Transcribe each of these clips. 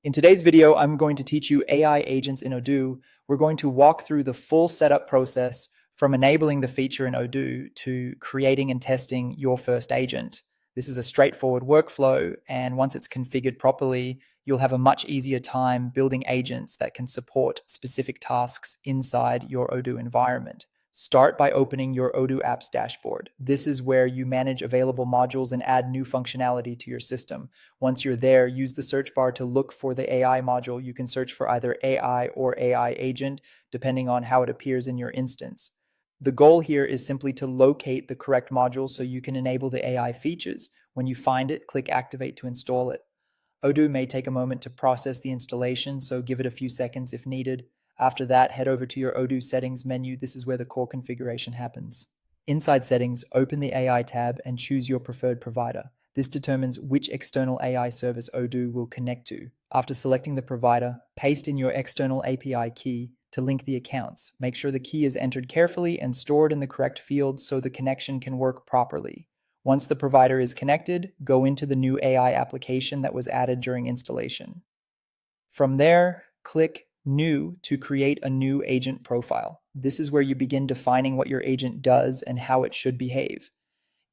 In today's video, I'm going to teach you AI agents in Odoo. We're going to walk through the full setup process from enabling the feature in Odoo to creating and testing your first agent. This is a straightforward workflow, and once it's configured properly, you'll have a much easier time building agents that can support specific tasks inside your Odoo environment. Start by opening your Odoo apps dashboard. This is where you manage available modules and add new functionality to your system. Once you're there, use the search bar to look for the AI module. You can search for either AI or AI agent, depending on how it appears in your instance. The goal here is simply to locate the correct module so you can enable the AI features. When you find it, click Activate to install it. Odoo may take a moment to process the installation, so give it a few seconds if needed. After that, head over to your Odoo settings menu. This is where the core configuration happens. Inside settings, open the AI tab and choose your preferred provider. This determines which external AI service Odoo will connect to. After selecting the provider, paste in your external API key to link the accounts. Make sure the key is entered carefully and stored in the correct field so the connection can work properly. Once the provider is connected, go into the new AI application that was added during installation. From there, click New to create a new agent profile. This is where you begin defining what your agent does and how it should behave.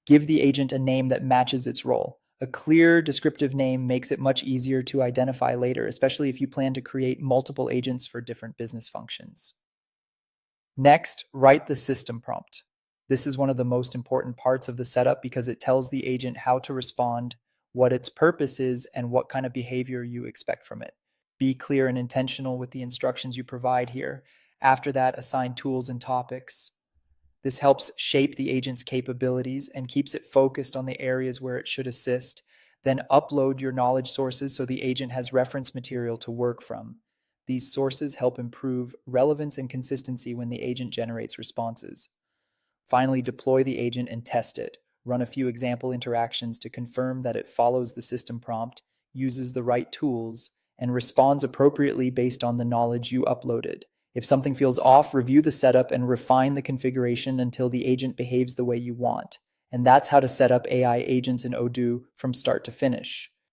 Give the agent a name that matches its role. A clear, descriptive name makes it much easier to identify later, especially if you plan to create multiple agents for different business functions. Next, write the system prompt. This is one of the most important parts of the setup because it tells the agent how to respond, what its purpose is, and what kind of behavior you expect from it. Be clear and intentional with the instructions you provide here. After that, assign tools and topics. This helps shape the agent's capabilities and keeps it focused on the areas where it should assist. Then upload your knowledge sources so the agent has reference material to work from. These sources help improve relevance and consistency when the agent generates responses. Finally, deploy the agent and test it. Run a few example interactions to confirm that it follows the system prompt, uses the right tools, and responds appropriately based on the knowledge you uploaded. If something feels off, review the setup and refine the configuration until the agent behaves the way you want. And that's how to set up AI agents in Odoo from start to finish.